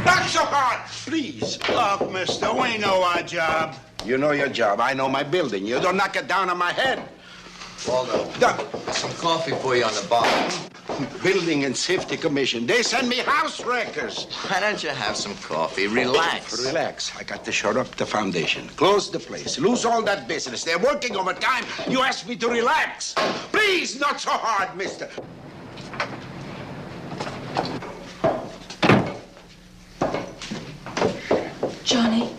Not so hard! Please. Look, mister, we know our job. You know your job. I know my building. You don't knock it down on my head. Waldo, some coffee for you on the bar. Building and Safety Commission. They send me house wreckers. Why don't you have some coffee? Relax. Relax. I got to shore up the foundation. Close the place. Lose all that business. They're working overtime. You asked me to relax. Please, not so hard, mister. Johnny.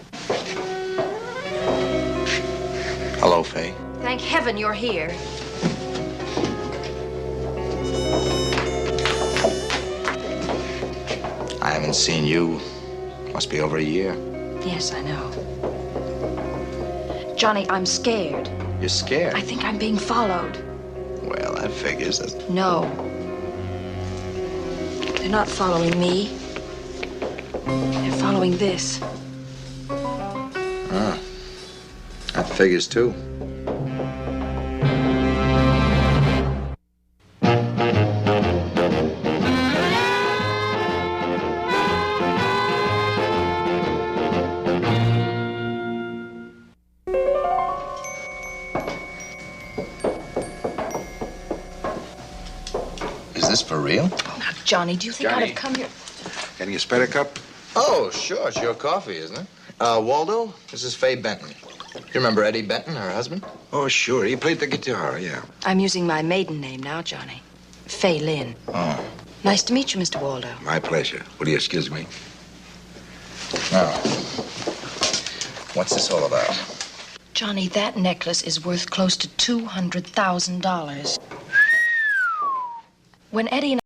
Hello, Faye. Thank heaven you're here. I haven't seen you. Must be over a year. Yes, I know. Johnny, I'm scared. You're scared? I think I'm being followed. Well, that figures. No. They're not following me. They're following this. Ah. That figures, too. Is this for real? Oh, now, Johnny, do you think I'd have come here? Can you spare a cup? Oh, sure. It's your coffee, isn't it? Waldo, this is Faye Benton. You remember Eddie Benton, her husband? Oh, sure. He played the guitar, yeah. I'm using my maiden name now, Johnny. Faye Lynn. Oh. Nice to meet you, Mr. Waldo. My pleasure. Will you excuse me? Now, what's this all about? Johnny, that necklace is worth close to $200,000. When Eddie and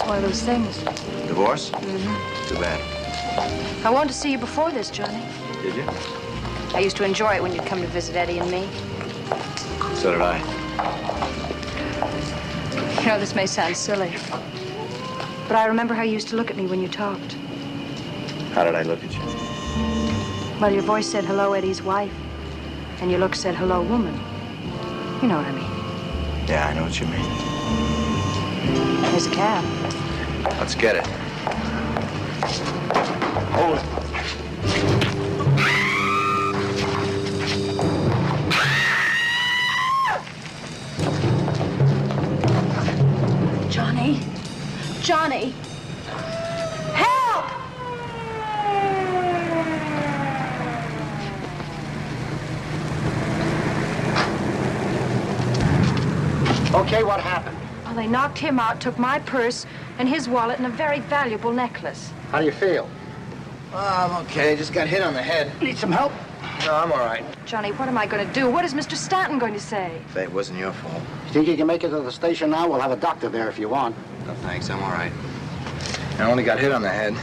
it's one of those things. Divorce? Mm-hmm. Too bad. I wanted to see you before this, Johnny. Did you? I used to enjoy it when you'd come to visit Eddie and me. So did I. You know, this may sound silly, but I remember how you used to look at me when you talked. How did I look at you? Well, your voice said, hello, Eddie's wife, and your look said, hello, woman. You know what I mean. Yeah, I know what you mean. Here's a cab. Let's get it. Hold it. Johnny? Johnny! Help! Okay, what happened? Well, they knocked him out, took my purse and his wallet and a very valuable necklace. How do you feel? I'm okay. Just got hit on the head. Need some help? No, I'm all right. Johnny, what am I going to do? What is Mr. Stanton going to say? Faye, it wasn't your fault. You think you can make it to the station now? We'll have a doctor there if you want. No, thanks. I'm all right. I only got hit on the head.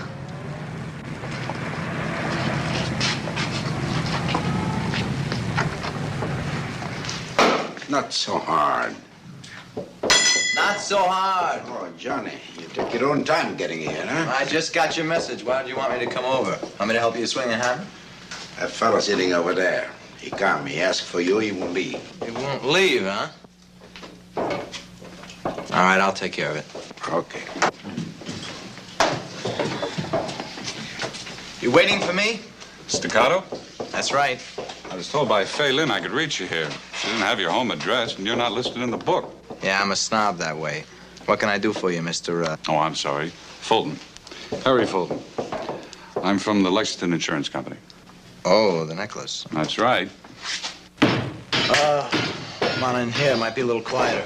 Not so hard. Not so hard. Oh, Johnny, you took your own time getting here, huh? I just got your message. Why did you want me to come over? Want me to help you swing a hammer? That fella sitting over there. He called me, asked for you, he won't leave. You won't leave, huh? All right, I'll take care of it. Okay. You waiting for me? Staccato? That's right. I was told by Fay Lynn I could reach you here. She didn't have your home address, and you're not listed in the book. Yeah, I'm a snob that way. What can I do for you, Mr. Oh, I'm sorry. Fulton. Harry Fulton. I'm from the Lexington Insurance Company. Oh, the necklace. That's right. Come on in here. Might be a little quieter.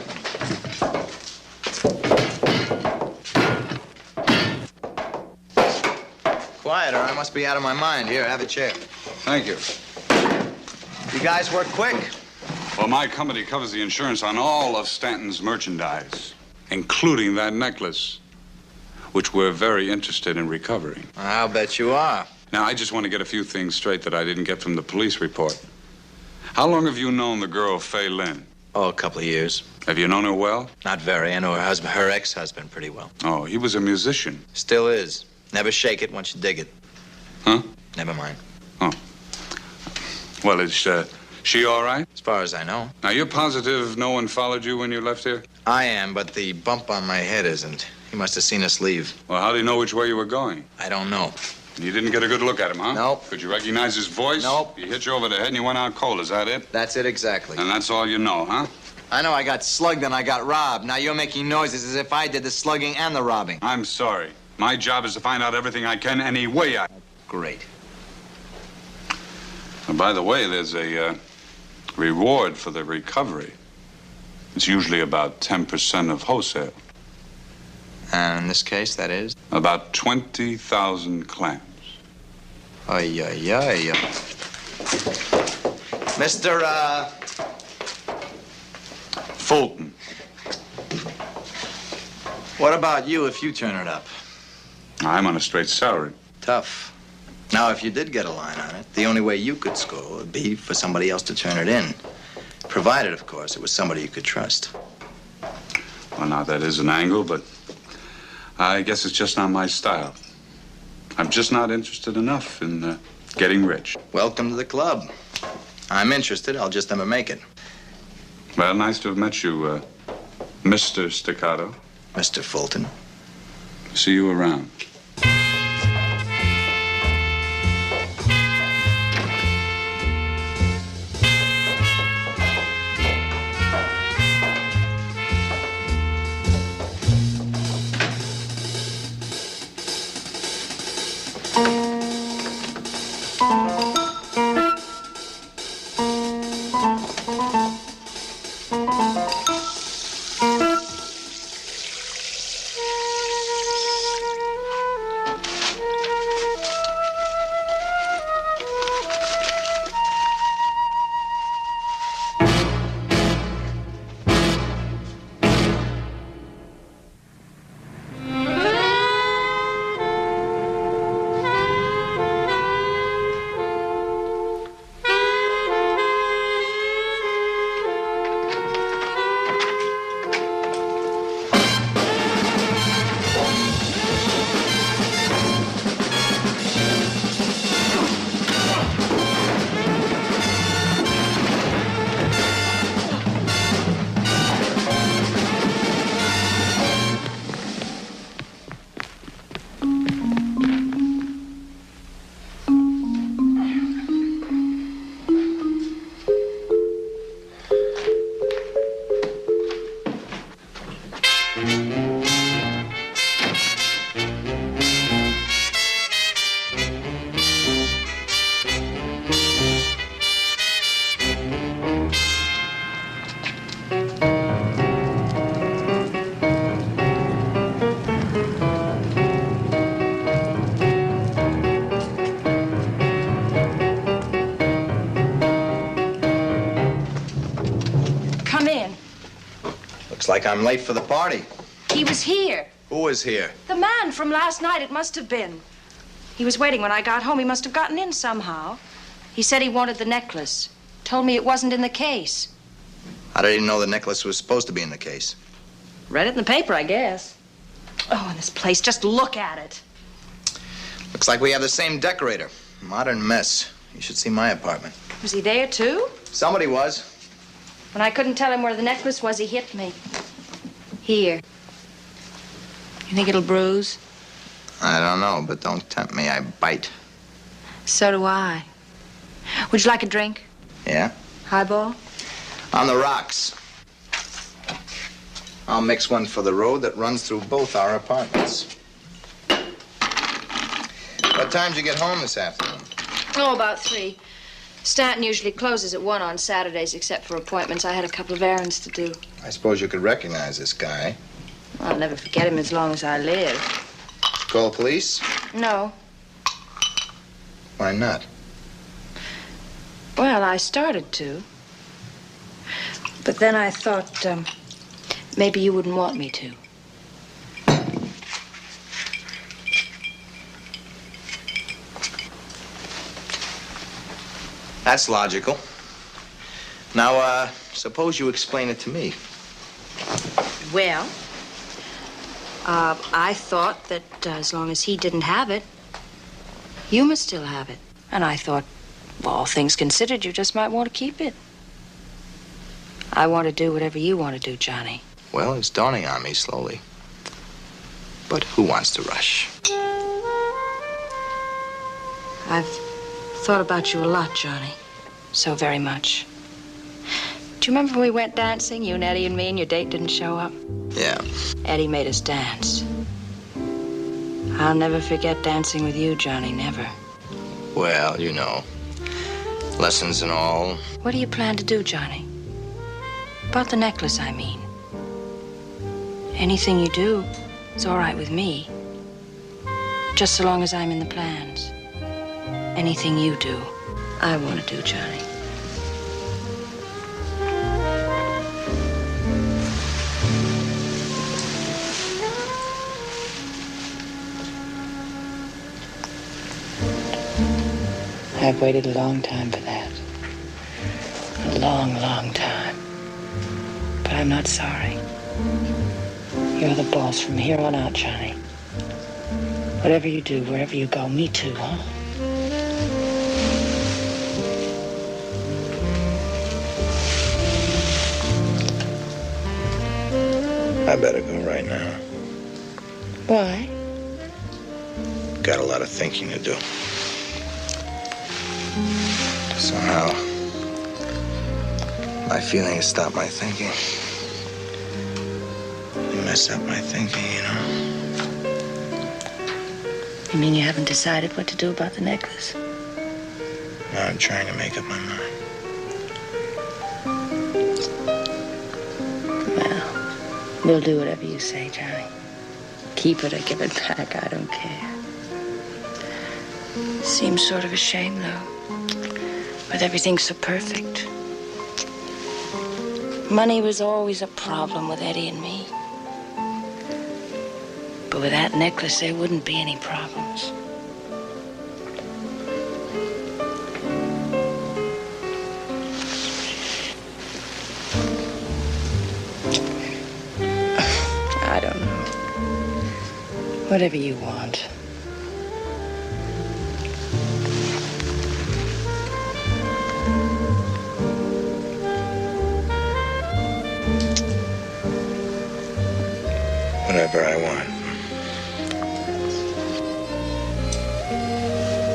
Quieter? I must be out of my mind. Here, have a chair. Thank you. You guys work quick. Well, my company covers the insurance on all of Stanton's merchandise, including that necklace, which we're very interested in recovering. I'll bet you are. Now, I just want to get a few things straight that I didn't get from the police report. How long have you known the girl, Fay Lynn? Oh, a couple of years. Have you known her well? Not very. I know her husband, her ex-husband, pretty well. Oh, he was a musician. Still is. Never shake it once you dig it. Huh? Never mind. Oh. Well, is she all right? As far as I know. Now, you're positive no one followed you when you left here? I am, but the bump on my head isn't. He must have seen us leave. Well, how do you know which way you were going? I don't know. You didn't get a good look at him, huh? Nope. Could you recognize his voice? Nope. He hit you over the head and you went out cold, is that it? That's it exactly. And that's all you know, huh? I know I got slugged and I got robbed. Now you're making noises as if I did the slugging and the robbing. I'm sorry. My job is to find out everything I can any way I... Great. And by the way, there's a reward for the recovery. It's usually about 10% of wholesale. And in this case, that is? About 20,000 clams. Ay, ay, ay. Mr. Fulton. What about you if you turn it up? I'm on a straight salary. Tough. Now, if you did get a line on it, the only way you could score would be for somebody else to turn it in. Provided, of course, it was somebody you could trust. Well, now, that is an angle, but I guess it's just not my style. I'm just not interested enough in getting rich. Welcome to the club. I'm interested. I'll just never make it. Well, nice to have met you, Mr. Staccato. Mr. Fulton. See you around. Come in. Looks like I'm late for the party. He was here. Who was here? The man from last night, it must have been. He was waiting when I got home. He must have gotten in somehow. He said he wanted the necklace. Told me it wasn't in the case. How did he know the necklace was supposed to be in the case? Read it in the paper, I guess. Oh, and this place, just look at it. Looks like we have the same decorator. Modern mess. You should see my apartment. Was he there, too? Somebody was. When I couldn't tell him where the necklace was, he hit me. Here. You think it'll bruise? I don't know, but don't tempt me. I bite. So do I. Would you like a drink? Yeah? Highball? On the rocks. I'll mix one for the road that runs through both our apartments. What time did you get home this afternoon? Oh, about 3. Stanton usually closes at 1 on Saturdays, except for appointments. I had a couple of errands to do. I suppose you could recognize this guy. I'll never forget him as long as I live. Call the police? No. Why not? Well, I started to. But then I thought, maybe you wouldn't want me to. That's logical. Now, suppose you explain it to me. Well, I thought that as long as he didn't have it, you must still have it. And I thought, well, all things considered, you just might want to keep it. I want to do whatever you want to do, Johnny. Well, it's dawning on me slowly. But who wants to rush? I've thought about you a lot, Johnny. So very much. Do you remember when we went dancing, you and Eddie and me, and your date didn't show up? Yeah. Eddie made us dance. I'll never forget dancing with you, Johnny, never. Well, you know, lessons and all. What do you plan to do, Johnny? About the necklace, I mean. Anything you do is all right with me. Just so long as I'm in the plans. Anything you do, I want to do, Johnny. I've waited a long time for that. A long, long time. But I'm not sorry. You're the boss from here on out, Johnny. Whatever you do, wherever you go, me too, huh? I better go right now. Why? Got a lot of thinking to do. Somehow, my feelings stop my thinking. They mess up my thinking, you know. You mean you haven't decided what to do about the necklace? Now I'm trying to make up my mind. Well, we'll do whatever you say, Johnny. Keep it or give it back, I don't care. Seems sort of a shame, though. With everything so perfect. Money was always a problem with Eddie and me. But with that necklace, there wouldn't be any problems. I don't know. Whatever you want. Whatever I want.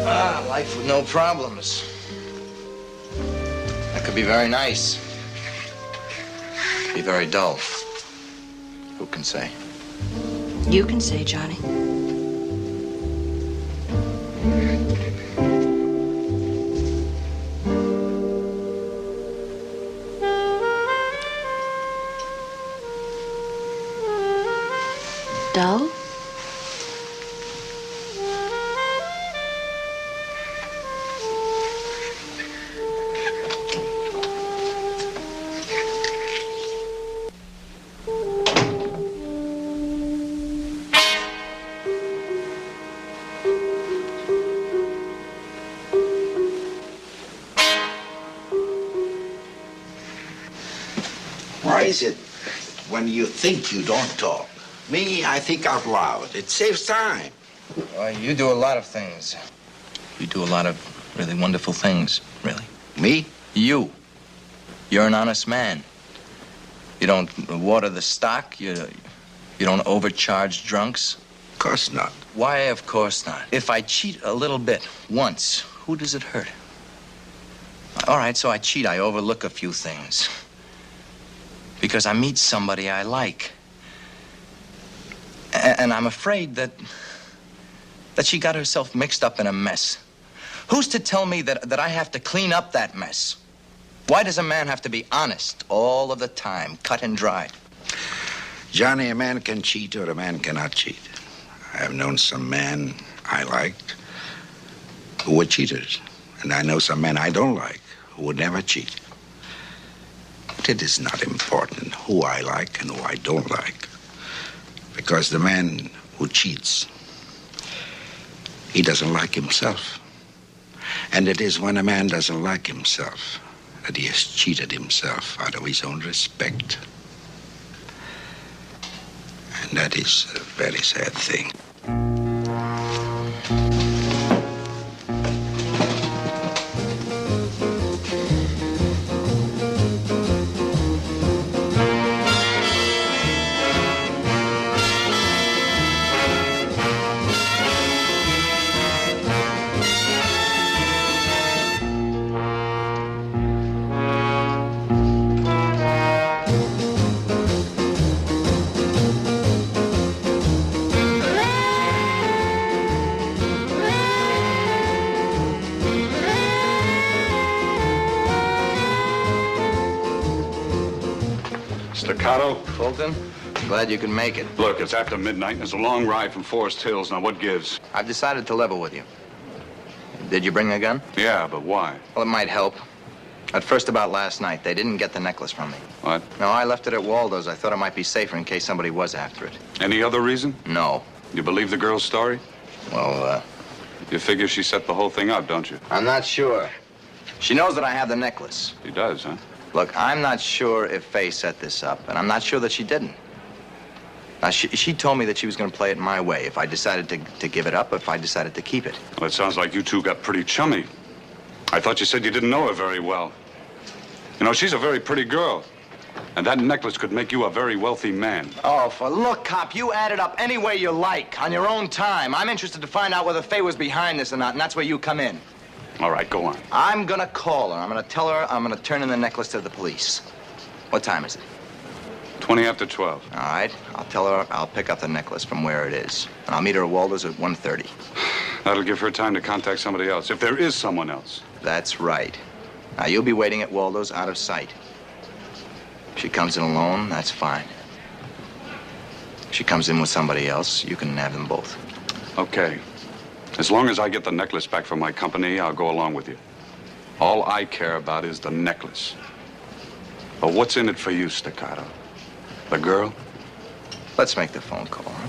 Ah, life with no problems. That could be very nice. Could be very dull. Who can say? You can say, Johnny. Dull? Why is it when you think you don't talk? Me, I think out loud. It saves time. Well, you do a lot of things. You do a lot of really wonderful things, really. Me? You. You're an honest man. You don't water the stock. You don't overcharge drunks. Of course not. Why, of course not. If I cheat a little bit once, who does it hurt? All right, so I cheat. I overlook a few things. Because I meet somebody I like. And I'm afraid that she got herself mixed up in a mess. Who's to tell me that I have to clean up that mess? Why does a man have to be honest all of the time, cut and dry? Johnny, a man can cheat or a man cannot cheat. I have known some men I liked who were cheaters. And I know some men I don't like who would never cheat. But it is not important who I like and who I don't like. Because the man who cheats, he doesn't like himself. And it is when a man doesn't like himself that he has cheated himself out of his own respect. And that is a very sad thing. Staccato? Fulton, glad you can make it. Look, it's after midnight and it's a long ride from Forest Hills. Now, what gives? I've decided to level with you. Did you bring a gun? Yeah, but why? Well, it might help. At first, about last night, they didn't get the necklace from me. What? No, I left it at Waldo's. I thought it might be safer in case somebody was after it. Any other reason? No. You believe the girl's story? Well, You figure she set the whole thing up, don't you? I'm not sure. She knows that I have the necklace. She does, huh? Look, I'm not sure if Faye set this up, and I'm not sure that she didn't. Now, she told me that she was going to play it my way, if I decided to give it up, if I decided to keep it. Well, it sounds like you two got pretty chummy. I thought you said you didn't know her very well. You know, she's a very pretty girl. And that necklace could make you a very wealthy man. Oh, look, cop, you add it up any way you like, on your own time. I'm interested to find out whether Faye was behind this or not, and that's where you come in. All right, go on. I'm gonna call her. I'm gonna tell her I'm gonna turn in the necklace to the police. What time is it? 20 after 12. All right, I'll tell her I'll pick up the necklace from where it is. And I'll meet her at Waldo's at 1:30. That'll give her time to contact somebody else, if there is someone else. That's right. Now, you'll be waiting at Waldo's out of sight. If she comes in alone, that's fine. If she comes in with somebody else, you can have them both. Okay. As long as I get the necklace back from my company, I'll go along with you. All I care about is the necklace. But what's in it for you, Staccato? The girl? Let's make the phone call, huh?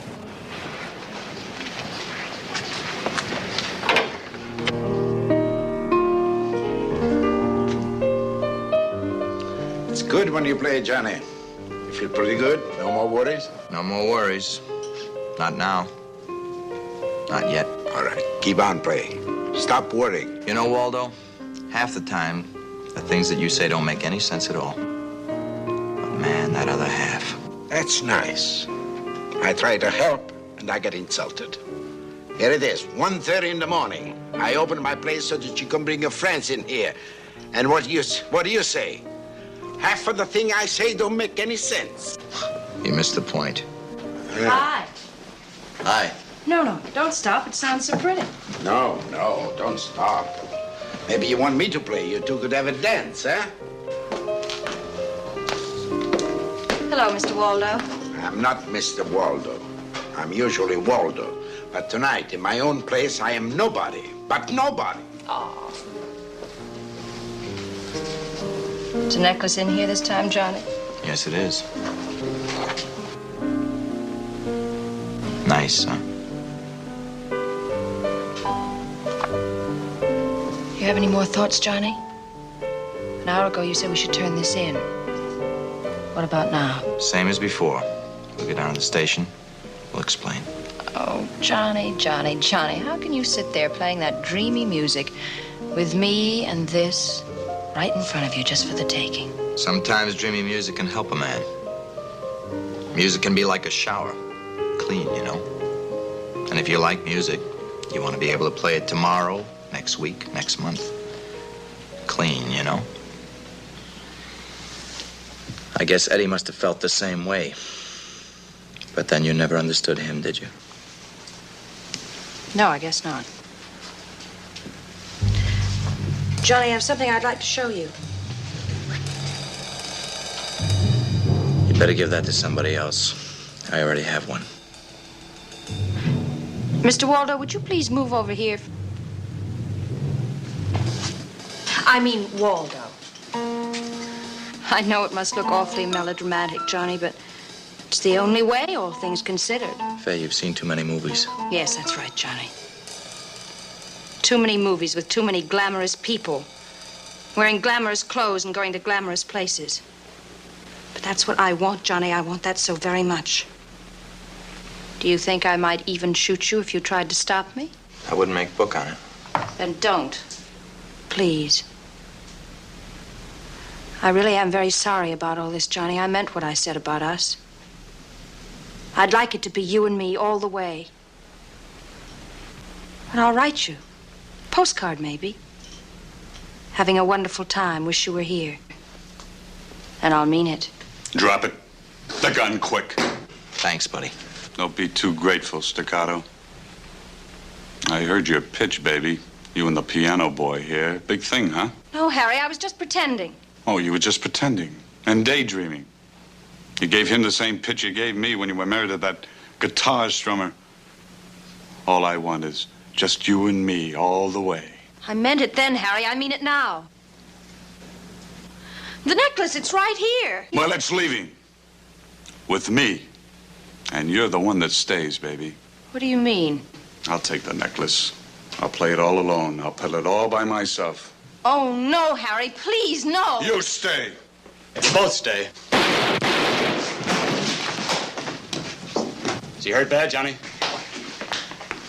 It's good when you play, Johnny. You feel pretty good? No more worries? No more worries. Not now. Not yet. All right, keep on playing. Stop worrying. You know, Waldo, half the time, the things that you say don't make any sense at all. But man, that other half. That's nice. I try to help, and I get insulted. Here it is, 1:30 in the morning. I open my place so that you can bring your friends in here. And what do you say? Half of the thing I say don't make any sense. You missed the point. Hi. Hi. No, don't stop. It sounds so pretty. No, don't stop. Maybe you want me to play. You two could have a dance, huh? Hello, Mr. Waldo. I'm not Mr. Waldo. I'm usually Waldo. But tonight, in my own place, I am nobody. But nobody. Oh. Is a necklace in here this time, Johnny? Yes, it is. Nice, huh? You have any more thoughts, Johnny? An hour ago, you said we should turn this in. What about now? Same as before. We'll get down to the station. We'll explain. Oh, Johnny, Johnny, Johnny, how can you sit there playing that dreamy music with me and this right in front of you just for the taking? Sometimes dreamy music can help a man. Music can be like a shower. Clean, you know. And if you like music, you want to be able to play it tomorrow, next week, next month. Clean, you know. I guess Eddie must have felt the same way. But then you never understood him, did you? No, I guess not. Johnny, I have something I'd like to show you. You'd better give that to somebody else. I already have one. Mr. Waldo, would you please move over here? I mean, Waldo. I know it must look awfully melodramatic, Johnny, but it's the only way, all things considered. Faye, you've seen too many movies. Yes, that's right, Johnny. Too many movies with too many glamorous people, wearing glamorous clothes and going to glamorous places. But that's what I want, Johnny. I want that so very much. Do you think I might even shoot you if you tried to stop me? I wouldn't make book on it. Then don't. Please. I really am very sorry about all this, Johnny. I meant what I said about us. I'd like it to be you and me all the way. And I'll write you. Postcard, maybe. Having a wonderful time. Wish you were here. And I'll mean it. Drop it. The gun, quick. Thanks, buddy. Don't be too grateful, Staccato. I heard your pitch, baby. You and the piano boy here. Big thing, huh? No, Harry, I was just pretending. Oh, you were just pretending and daydreaming. You gave him the same pitch you gave me when you were married to that guitar strummer. All I want is just you and me all the way. I meant it then, Harry. I mean it now. The necklace, it's right here. Well, it's leaving. With me. And you're the one that stays, baby. What do you mean? I'll take the necklace. I'll play it all alone. I'll peddle it all by myself. Oh, no, Harry. Please, no. You stay. Both stay. Is he hurt bad, Johnny?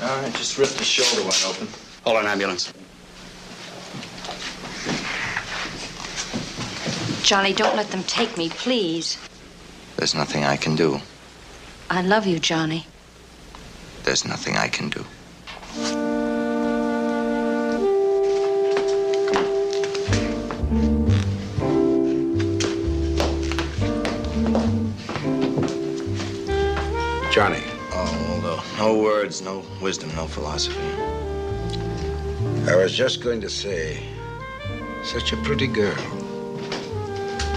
I just ripped his shoulder wide open. Call an ambulance. Johnny, don't let them take me, please. There's nothing I can do. I love you, Johnny. There's nothing I can do. Johnny, Oh, no words, no wisdom, no philosophy. I was just going to say, such a pretty girl.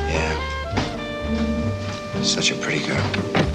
Yeah. Such a pretty girl.